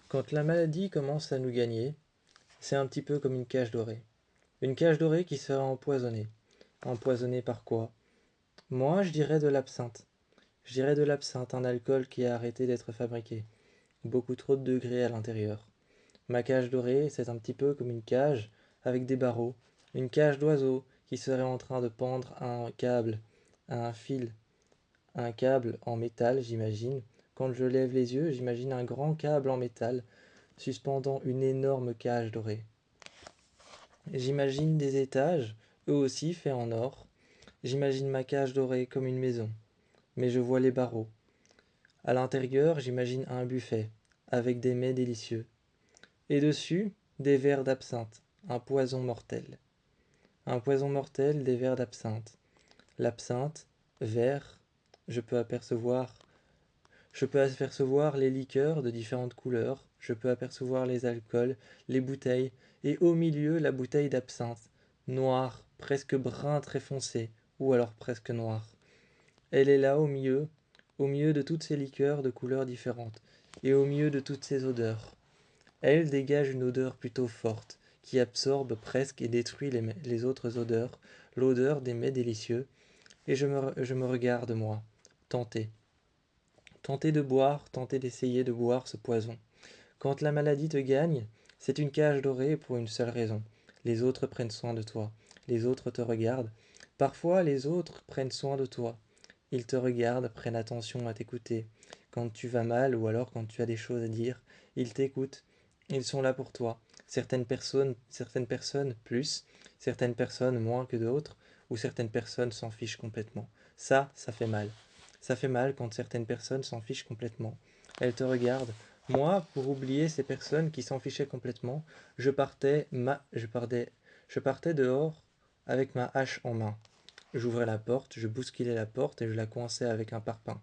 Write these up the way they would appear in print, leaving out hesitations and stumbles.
Quand la maladie commence à nous gagner, c'est un petit peu comme une cage dorée. Une cage dorée qui sera empoisonnée. Empoisonnée par quoi? Moi, je dirais de l'absinthe. Je dirais de l'absinthe, un alcool qui a arrêté d'être fabriqué. Beaucoup trop de degrés à l'intérieur. Ma cage dorée, c'est un petit peu comme une cage avec des barreaux. Une cage d'oiseau qui serait en train de pendre un câble, un fil, un câble en métal, j'imagine. Quand je lève les yeux, j'imagine un grand câble en métal suspendant une énorme cage dorée. J'imagine des étages, eux aussi faits en or. J'imagine ma cage dorée comme une maison, mais je vois les barreaux. À l'intérieur, j'imagine un buffet, avec des mets délicieux. Et dessus, des verres d'absinthe, un poison mortel. Un poison mortel, des verres d'absinthe. L'absinthe, vert, je peux apercevoir Je peux apercevoir les liqueurs de différentes couleurs, je peux apercevoir les alcools, les bouteilles, et au milieu la bouteille d'absinthe, noire, presque brun très foncé, ou alors presque noire. Elle est là au milieu de toutes ces liqueurs de couleurs différentes, et au milieu de toutes ces odeurs. Elle dégage une odeur plutôt forte, qui absorbe presque et détruit les autres odeurs, l'odeur des mets délicieux, et je me regarde, moi, tenté. Tenter de boire, tenter d'essayer de boire ce poison. Quand la maladie te gagne, c'est une cage dorée pour une seule raison. Les autres prennent soin de toi. Les autres te regardent. Parfois, les autres prennent soin de toi. Ils te regardent, prennent attention à t'écouter. Quand tu vas mal ou alors quand tu as des choses à dire, ils t'écoutent. Ils sont là pour toi. Certaines personnes plus, certaines personnes moins que d'autres, ou certaines personnes s'en fichent complètement. Ça fait mal. Ça fait mal quand certaines personnes s'en fichent complètement. Elles te regardent. Moi, pour oublier ces personnes qui s'en fichaient complètement, je partais dehors avec ma hache en main. J'ouvrais la porte, je bousculais la porte et je la coinçais avec un parpaing.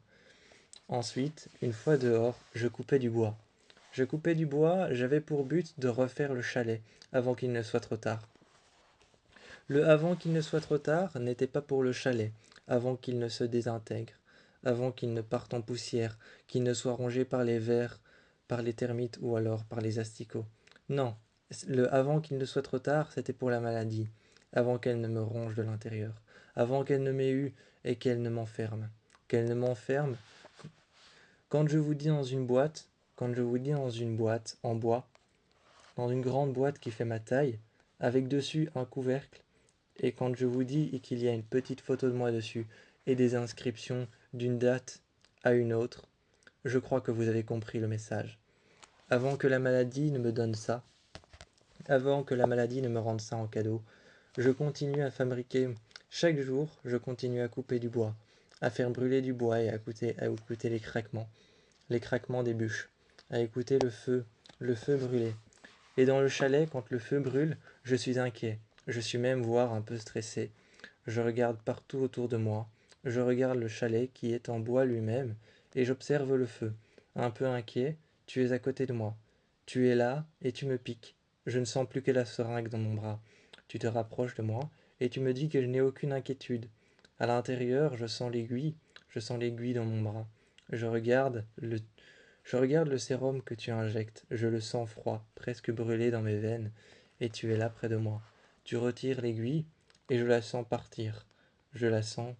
Ensuite, une fois dehors, je coupais du bois. Je coupais du bois, j'avais pour but de refaire le chalet avant qu'il ne soit trop tard. Le avant qu'il ne soit trop tard n'était pas pour le chalet, avant qu'il ne se désintègre, avant qu'il ne parte en poussière, qu'il ne soit rongé par les vers, par les termites ou alors par les asticots. Non, le avant qu'il ne soit trop tard, c'était pour la maladie, avant qu'elle ne me ronge de l'intérieur, avant qu'elle ne m'ait eu et qu'elle ne m'enferme. Qu'elle ne m'enferme. Quand je vous dis dans une boîte, quand je vous dis dans une boîte en bois, dans une grande boîte qui fait ma taille, avec dessus un couvercle, et quand je vous dis qu'il y a une petite photo de moi dessus et des inscriptions d'une date à une autre, je crois que vous avez compris le message. Avant que la maladie ne me donne ça, avant que la maladie ne me rende ça en cadeau, je continue à fabriquer. Chaque jour, je continue à couper du bois, à faire brûler du bois et à écouter les craquements des bûches, à écouter le feu brûler. Et dans le chalet, quand le feu brûle, je suis inquiet, je suis même voire un peu stressé. Je regarde partout autour de moi, je regarde le chalet qui est en bois lui-même, et j'observe le feu. Un peu inquiet, tu es à côté de moi. Tu es là, et tu me piques. Je ne sens plus que la seringue dans mon bras. Tu te rapproches de moi, et tu me dis que je n'ai aucune inquiétude. À l'intérieur, je sens l'aiguille dans mon bras. Je regarde le je regarde le sérum que tu injectes, je le sens froid, presque brûlé dans mes veines, et tu es là près de moi. Tu retires l'aiguille, et je la sens partir. Je la sens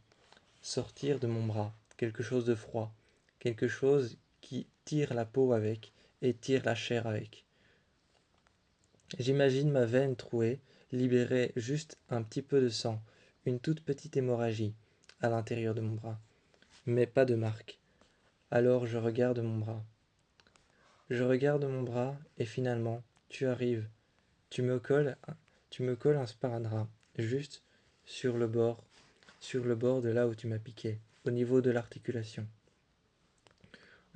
sortir de mon bras, quelque chose de froid, quelque chose qui tire la peau avec, et tire la chair avec. J'imagine ma veine trouée, libérer juste un petit peu de sang, une toute petite hémorragie, à l'intérieur de mon bras. Mais pas de marque. Alors je regarde mon bras. Je regarde mon bras et finalement, tu arrives. Tu me colles, tu me colles un sparadrap, juste sur le bord de là où tu m'as piqué, au niveau de l'articulation.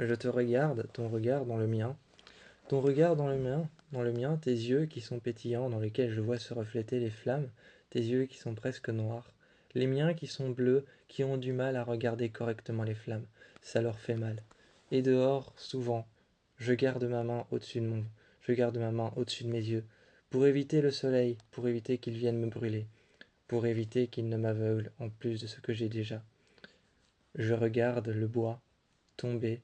Je te regarde, ton regard dans le mien, ton regard dans le mien, tes yeux qui sont pétillants, dans lesquels je vois se refléter les flammes, tes yeux qui sont presque noirs, les miens qui sont bleus, qui ont du mal à regarder correctement les flammes, ça leur fait mal. Et dehors, souvent, je garde ma main au-dessus de je garde ma main au-dessus de mes yeux, pour éviter le soleil, pour éviter qu'il vienne me brûler, pour éviter qu'il ne m'aveugle en plus de ce que j'ai déjà. Je regarde le bois tomber,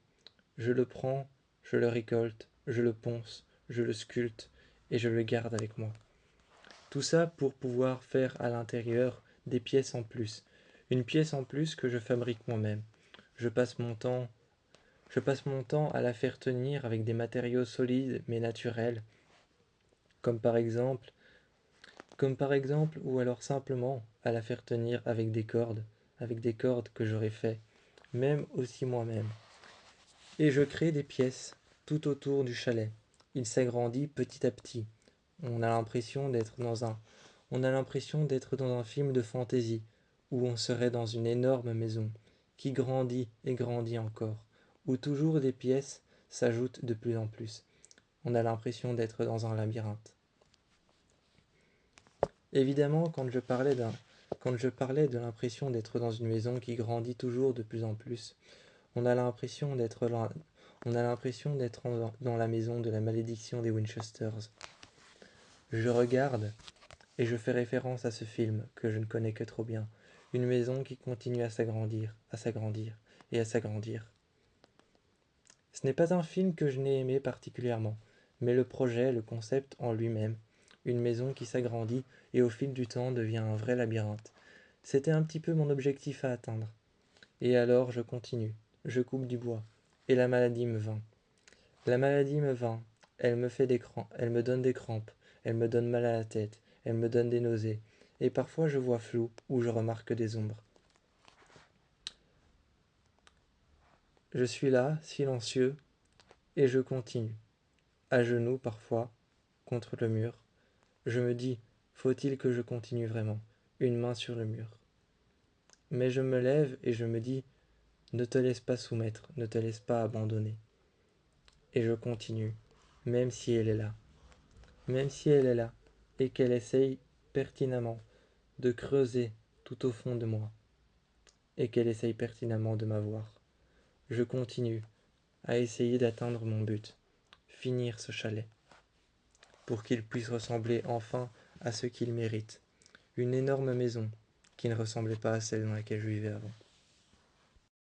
je le prends, je le récolte, je le ponce, je le sculpte et je le garde avec moi. Tout ça pour pouvoir faire à l'intérieur des pièces en plus. Une pièce en plus que je fabrique moi-même. Je passe mon temps, je passe mon temps à la faire tenir avec des matériaux solides mais naturels, comme par exemple, ou alors simplement à la faire tenir avec des cordes que j'aurais fait, même aussi moi-même. Et je crée des pièces tout autour du chalet. Il s'agrandit petit à petit. On a l'impression d'être dans un, on a l'impression d'être dans un film de fantaisie, où on serait dans une énorme maison, qui grandit et grandit encore, où toujours des pièces s'ajoutent de plus en plus. On a l'impression d'être dans un labyrinthe. Évidemment, quand je parlais de l'impression d'être dans une maison qui grandit toujours de plus en plus, on a l'impression d'être dans la maison de la malédiction des Winchesters. Je regarde et je fais référence à ce film que je ne connais que trop bien. Une maison qui continue à s'agrandir et à s'agrandir. Ce n'est pas un film que je n'ai aimé particulièrement, mais le projet, le concept en lui-même. Une maison qui s'agrandit et au fil du temps devient un vrai labyrinthe. C'était un petit peu mon objectif à atteindre. Et alors je continue, je coupe du bois, et la maladie me vint. La maladie me vint, elle me donne des crampes, elle me donne mal à la tête, elle me donne des nausées, et parfois je vois flou ou je remarque des ombres. Je suis là, silencieux, et je continue, à genoux parfois, contre le mur. Je me dis, faut-il que je continue vraiment, une main sur le mur. Mais je me lève et je me dis, ne te laisse pas soumettre, ne te laisse pas abandonner. Et je continue, même si elle est là. Même si elle est là, et qu'elle essaye pertinemment de creuser tout au fond de moi, et qu'elle essaye pertinemment de m'avoir. Je continue à essayer d'atteindre mon but, finir ce chalet, pour qu'il puisse ressembler enfin à ce qu'il mérite, une énorme maison qui ne ressemblait pas à celle dans laquelle je vivais avant.